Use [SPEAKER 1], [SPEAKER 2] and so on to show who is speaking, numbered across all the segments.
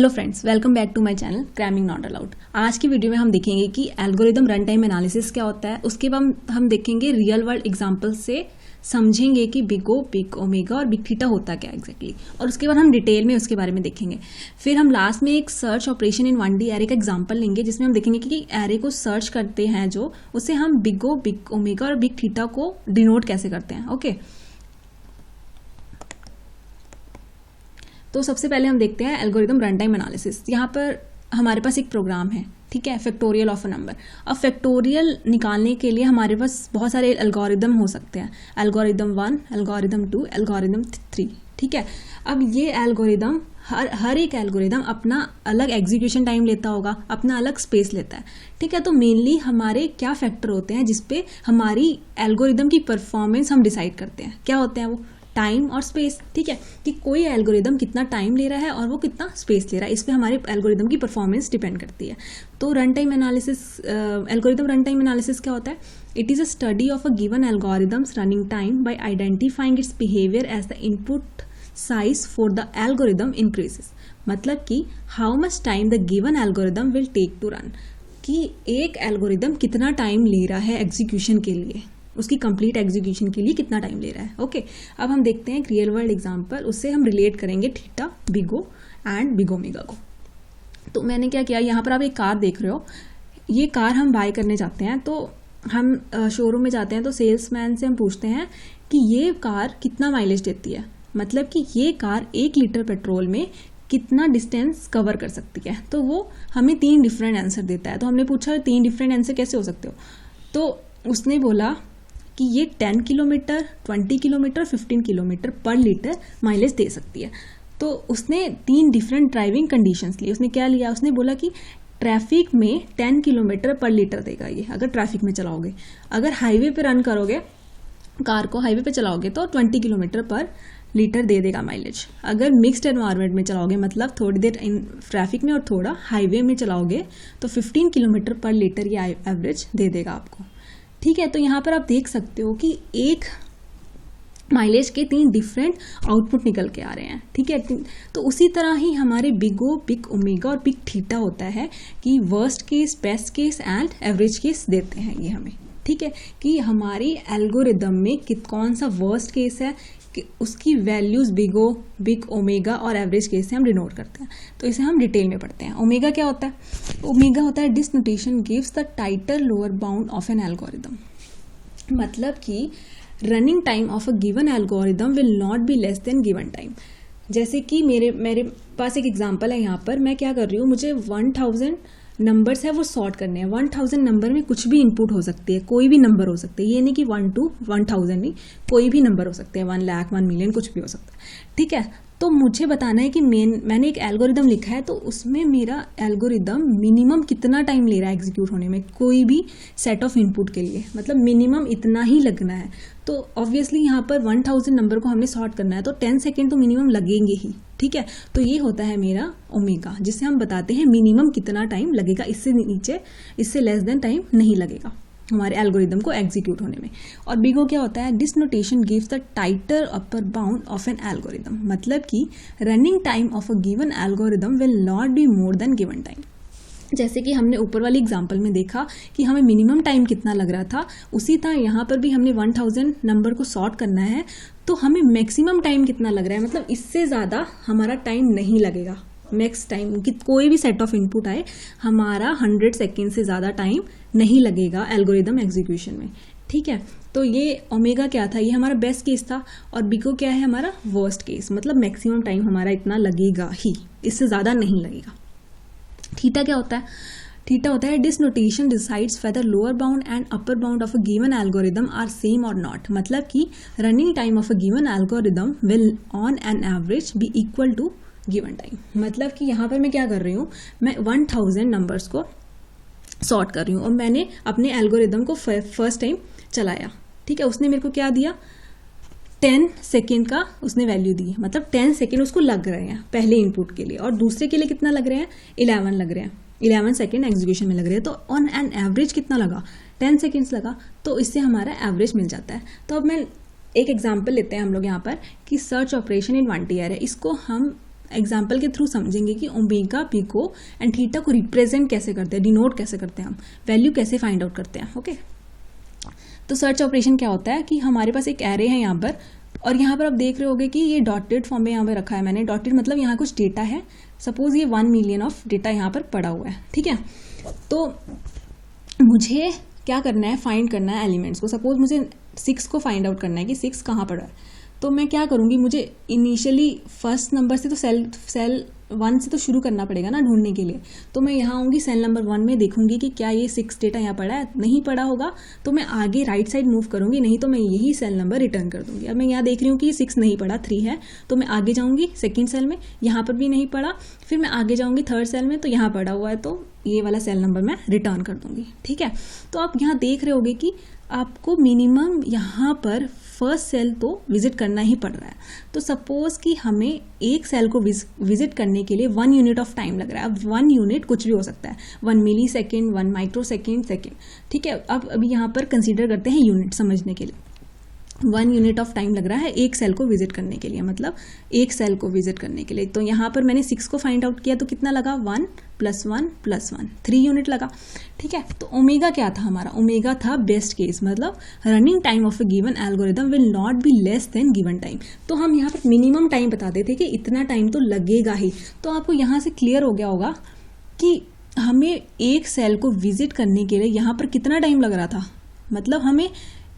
[SPEAKER 1] Hello friends, welcome back to my channel cramming not allowed. आज की video में हम देखेंगे कि एल्गोरिदम रन टाइम एनालिसिस क्या होता है। उसके बाद हम देखेंगे रियल वर्ल्ड एग्जांपल से समझेंगे कि बिग ओ, बिग ओमेगा और बिग थीटा होता क्या एग्जैक्टली और उसके बाद हम डिटेल में उसके बारे में देखेंगे। फिर हम लास्ट में एक search operation in 1D array का एग्जांपल लेंगे जिसमें हम देखेंगे कि एरे को सर्च करते हैं जो उससे हम बिग ओ, बिग ओमेगा और बिग थीटा को डिनोट कैसे करते हैं। ओके, तो सबसे पहले हम देखते हैं एल्गोरिदम रन टाइम एनालिसिस। यहाँ पर हमारे पास एक प्रोग्राम है, ठीक है, फैक्टोरियल ऑफ अ नंबर। अब फैक्टोरियल निकालने के लिए हमारे पास बहुत सारे एल्गोरिदम हो सकते हैं, एल्गोरिदम 1, एल्गोरिदम 2, एल्गोरिदम 3, ठीक है। अब ये एल्गोरिदम हर एक एल्गोरिदम अपना अलग एग्जीक्यूशन टाइम लेता होगा, अपना अलग स्पेस लेता है, ठीक है। तो मेनली हमारे क्या फैक्टर होते हैं जिसपे हमारी एल्गोरिदम की परफॉर्मेंस हम डिसाइड करते हैं, क्या होते हैं वो? टाइम और स्पेस, ठीक है, कि कोई एल्गोरिदम कितना टाइम ले रहा है और वो कितना स्पेस ले रहा है, इस पे हमारे एल्गोरिदम की परफॉर्मेंस डिपेंड करती है। तो run time analysis, algorithm run time analysis क्या होता है? It is a study of a given algorithm's running time by identifying its behaviour as the input size for the algorithm increases. मतलब कि how much time the given algorithm will take to run, कि एक algorithm कितना time ले रहा है execution के लिए, उसकी कंप्लीट एग्जीक्यूशन के लिए कितना टाइम ले रहा है। ओके, अब हम देखते हैं एक रियल वर्ल्ड एग्जांपल, उससे हम रिलेट करेंगे theta, big O and big omega को। तो मैंने क्या किया, यहाँ पर आप एक कार देख रहे हो, ये कार हम बाय करने जाते हैं, तो हम शोरूम में जाते हैं तो सेल्समैन से हम पूछते हैं कि ये कार कितना माइलेज देती है, मतलब कि ये कार 1 लीटर पेट्रोल में कितना डिस्टेंस कवर कर सकती है। तो वो हमें 3 डिफरेंट आंसर देता है। तो हमने पूछा 3 डिफरेंट आंसर कैसे हो सकते हो, तो उसने बोला कि ये 10 किलोमीटर, 20 किलोमीटर, 15 किलोमीटर पर लीटर माइलेज दे सकती है। तो उसने 3 डिफरेंट ड्राइविंग कंडीशंस लिए। उसने क्या लिया, उसने बोला कि ट्रैफिक में 10 किलोमीटर पर लीटर देगा ये, अगर ट्रैफिक में चलाओगे। अगर हाईवे पे रन करोगे, कार को हाईवे पे चलाओगे तो 20 किलोमीटर पर लीटर दे देगा माइलेज। अगर मिक्स्ड एनवायरनमेंट में चलाओगे, मतलब थोड़ी देर इन ट्रैफिक में और थोड़ा हाईवे में चलाओगे, तो 15 किलोमीटर पर लीटर ये एवरेज दे देगा आपको, ठीक है। तो यहाँ पर आप देख सकते हो कि एक माइलेज के 3 डिफरेंट आउटपुट निकल के आ रहे हैं, ठीक है। तो उसी तरह ही हमारे बिग ओ, बिग ओमेगा और बिग थीटा होता है कि worst case, best case and average case देते हैं ये हमें, ठीक है, कि हमारी एल्गोरिदम में कौन सा वर्स्ट केस है कि उसकी values big O, big omega और एवरेज केस से हम डिनोट करते हैं। तो इसे हम डिटेल में पढ़ते हैं। ओमेगा क्या होता है? ओमेगा होता है this notation gives the title lower bound of an algorithm, मतलब कि running time of a given algorithm will not be less than given time. जैसे कि मेरे पास एक एग्जांपल है, यहाँ पर मैं क्या कर रही हूँ, मुझे 1000 नंबर्स है वो सॉर्ट करने हैं। 1000 नंबर में कुछ भी इनपुट हो सकती है, कोई भी नंबर हो सकते हैं, ये नहीं कि 1 to 1000 नहीं, कोई भी नंबर हो सकते हैं, 1 लाख, 1 मिलियन, कुछ भी हो सकता है, ठीक है। तो मुझे बताना है कि मैंने एक एल्गोरिदम लिखा है, तो उसमें मेरा एल्गोरिदम मिनिमम कितना टाइम ले रहा है एग्जीक्यूट होने में, कोई भी सेट ऑफ इनपुट के लिए, मतलब मिनिमम इतना ही लगना है। तो ऑब्वियसली यहाँ पर 1000 नंबर को हमने सॉर्ट करना है, तो 10 सेकेंड तो मिनिमम लगेंगे ही, ठीक है। तो ये होता है मेरा ओमेगा, जिससे हम बताते हैं मिनिमम कितना टाइम लगेगा, इससे नीचे, इससे लेस देन टाइम नहीं लगेगा हमारे एल्गोरिदम को एग्जीक्यूट होने में। और बिग ओ क्या होता है? This notation gives the tighter upper bound of an algorithm, मतलब कि running time of a given algorithm will not be more than given time. जैसे कि हमने ऊपर वाली एग्जांपल में देखा कि हमें मिनिमम टाइम कितना लग रहा था, उसी तरह यहाँ पर भी हमने 1000 नंबर को सॉर्ट करना है, तो हमें मैक्सिमम टाइम कितना लग रहा है, मतलब इससे ज़्यादा हमारा टाइम नहीं लगेगा। मैक्स टाइम कि कोई भी सेट ऑफ इनपुट आए, हमारा 100 सेकेंड से ज़्यादा टाइम नहीं लगेगा एल्गोरिदम एग्जीक्यूशन में, ठीक है। तो ये ओमेगा क्या था, ये हमारा बेस्ट केस था, और बिगो क्या है, हमारा वर्स्ट केस, मतलब मैक्सिमम टाइम हमारा इतना लगेगा ही, इससे ज़्यादा नहीं लगेगा। थीटा क्या होता है? थीटा होता है this notation decides whether lower bound and upper bound of a given algorithm are same और नॉट, मतलब कि running time of a given algorithm will on an average be equal to given time. मतलब कि यहाँ पर मैं क्या कर रही हूँ, मैं 1000 नंबर्स को सॉर्ट कर रही हूँ और मैंने अपने एल्गोरिदम को फर्स्ट टाइम चलाया, ठीक है। उसने मेरे को क्या दिया, 10 सेकेंड का उसने वैल्यू दी, मतलब 10 सेकेंड उसको लग रहे हैं पहले इनपुट के लिए, और दूसरे के लिए कितना लग रहे हैं, 11 लग रहे हैं, 11 सेकेंड एग्जीक्यूशन में लग रहे हैं। तो ऑन एन एवरेज कितना लगा, 10 सेकेंड्स लगा, तो इससे हमारा एवरेज मिल जाता है। तो अब मैं एक एग्जाम्पल लेते हैं हम लोग यहाँ पर कि search operation in 1D array, इसको हम एग्जाम्पल के थ्रू समझेंगे कि ओमेगा, बिगो एंड थीटा को रिप्रेजेंट कैसे करते हैं, डिनोट कैसे करते हैं, हम वैल्यू कैसे फाइंड आउट करते हैं। ओके, तो सर्च ऑपरेशन क्या होता है कि हमारे पास एक एरे है यहाँ पर, और यहाँ पर आप देख रहे होगे कि ये डॉटेड फॉर्म में यहाँ पर रखा है मैंने। डॉटेड मतलब यहाँ कुछ डेटा है, सपोज ये 1 मिलियन ऑफ डेटा यहाँ पर पड़ा हुआ है, ठीक है। तो मुझे क्या करना है, फाइंड करना है एलिमेंट्स को। सपोज मुझे 6 को फाइंड आउट करना है कि 6 कहाँ पड़ा है। तो मैं क्या करूँगी, मुझे इनिशियली फर्स्ट नंबर से तो सेल 1 से तो शुरू करना पड़ेगा ना ढूंढने के लिए। तो मैं यहाँ आऊँगी, सेल नंबर 1 में देखूंगी कि क्या ये 6 डेटा यहाँ पड़ा है। नहीं पड़ा होगा तो मैं आगे राइट साइड मूव करूँगी, नहीं तो मैं यही सेल नंबर रिटर्न कर दूँगी। अब मैं यहाँ देख रही हूँ कि 6 नहीं पड़ा, 3 है, तो मैं आगे जाऊँगी सेकेंड सेल में, यहाँ पर भी नहीं पड़ा। फिर मैं आगे जाऊँगी थर्ड सेल में, तो यहाँ पड़ा हुआ है, तो ये वाला सेल नंबर मैं रिटर्न कर दूँगी, ठीक है। तो आप यहाँ देख रहे होगे कि आपको मिनिमम यहाँ पर फर्स्ट सेल तो विजिट करना ही पड़ रहा है। तो सपोज कि हमें एक सेल को विजिट करने के लिए 1 यूनिट ऑफ टाइम लग रहा है। अब 1 यूनिट कुछ भी हो सकता है, 1 मिली सेकेंड, 1 माइक्रो सेकेंड, ठीक है। अब अभी यहाँ पर कंसीडर करते हैं यूनिट समझने के लिए। 1 यूनिट ऑफ टाइम लग रहा है एक सेल को विजिट करने के लिए, मतलब एक सेल को विजिट करने के लिए। तो यहाँ पर मैंने 6 को फाइंड आउट किया, तो कितना लगा, 1 + 1 + 1, 3 यूनिट लगा, ठीक है। तो ओमेगा क्या था हमारा, ओमेगा था बेस्ट केस, मतलब running time of A given algorithm will not be less than given time. तो हम यहाँ पर मिनिमम टाइम बताते थे कि इतना टाइम तो लगेगा ही। तो आपको यहाँ से क्लियर हो गया होगा कि हमें एक सेल को विजिट करने के लिए यहाँ पर कितना टाइम लग रहा था। मतलब हमें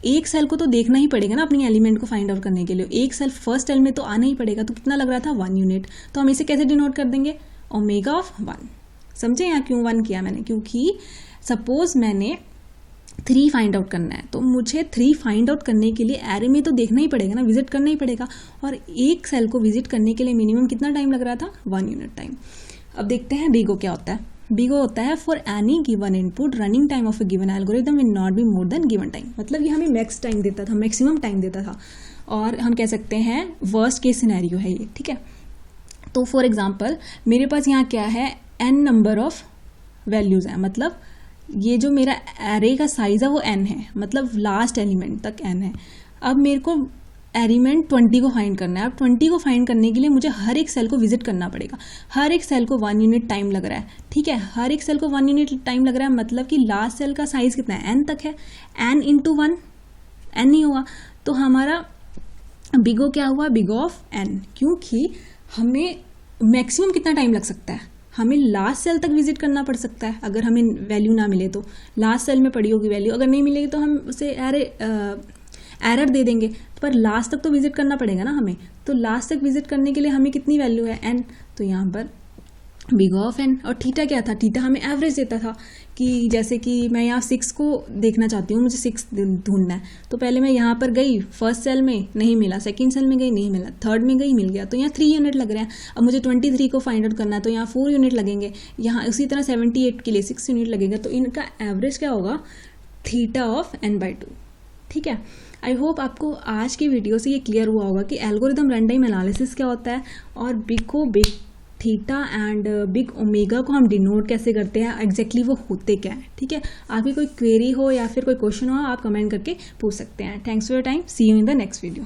[SPEAKER 1] एक सेल को तो देखना ही पड़ेगा ना अपनी एलिमेंट को फाइंड आउट करने के लिए। एक सेल फर्स्ट सेल में तो आना ही पड़ेगा, तो कितना लग रहा था, 1 यूनिट। तो हम इसे कैसे डिनोट कर देंगे, ओमेगा ऑफ 1। समझे यहाँ क्यों 1 किया मैंने, क्योंकि सपोज मैंने 3 फाइंड आउट करना है, तो मुझे 3 फाइंड आउट करने के लिए एरे में तो देखना ही पड़ेगा ना, विजिट करना ही पड़ेगा। और एक सेल को विजिट करने के लिए मिनिमम कितना टाइम लग रहा था, 1 यूनिट टाइम। अब देखते हैं बिगो क्या होता है। बिगो होता है for any given input running time of A given algorithm will not be more than given time. मतलब ये हमें मैक्स टाइम देता था, मैक्सिमम टाइम देता था, और हम कह सकते हैं वर्स्ट केस सिनेरियो है ये, ठीक है। तो फॉर एग्जांपल मेरे पास यहाँ क्या है, n नंबर ऑफ वैल्यूज है, मतलब ये जो मेरा एरे का साइज है वो n है, मतलब लास्ट एलिमेंट तक n है। अब मेरे को एलिमेंट 20 को फाइंड करना है। अब 20 को फाइंड करने के लिए मुझे हर एक सेल को विजिट करना पड़ेगा। हर एक सेल को 1 यूनिट टाइम लग रहा है, ठीक है। हर एक सेल को 1 यूनिट टाइम लग रहा है, मतलब कि लास्ट सेल का साइज कितना है, n तक है। n × 1 n नहीं हुआ, तो हमारा बिगो क्या हुआ, बिगो ऑफ n, क्योंकि हमें मैक्सिमम कितना टाइम लग सकता है, हमें लास्ट सेल तक विजिट करना पड़ सकता है। अगर हमें वैल्यू ना मिले तो लास्ट सेल में पड़ी होगी वैल्यू, अगर नहीं मिलेगी तो हम उसे एरर दे देंगे, पर लास्ट तक तो विजिट करना पड़ेगा ना हमें। तो लास्ट तक विजिट करने के लिए हमें कितनी वैल्यू है, n, तो यहाँ पर बिगो ऑफ n। और थीटा क्या था, थीटा हमें एवरेज देता था कि जैसे कि मैं यहाँ 6 को देखना चाहती हूँ, मुझे 6 ढूंढना है। तो पहले मैं यहाँ पर गई, फर्स्ट सेल में नहीं मिला, सेकंड सेल में गई नहीं मिला, थर्ड में गई मिल गया, तो यहाँ 3 यूनिट लग रहे हैं। अब मुझे 23 को फाइंड आउट करना है, तो यहाँ 4 यूनिट लगेंगे। यहाँ उसी तरह 78 के लिए 6 यूनिट लगेगा। तो इनका एवरेज क्या होगा, थीटा ऑफ n/2, ठीक है। आई होप आपको आज की वीडियो से ये क्लियर हुआ होगा कि एल्गोरिदम रन टाइम एनालिसिस क्या होता है, और big theta and big omega को हम डिनोट कैसे करते हैं, एग्जैक्टली वो होते क्या है, ठीक है। आपकी कोई क्वेरी हो या फिर कोई क्वेश्चन हो, आप कमेंट करके पूछ सकते हैं। Thanks for your time, see you in the next video.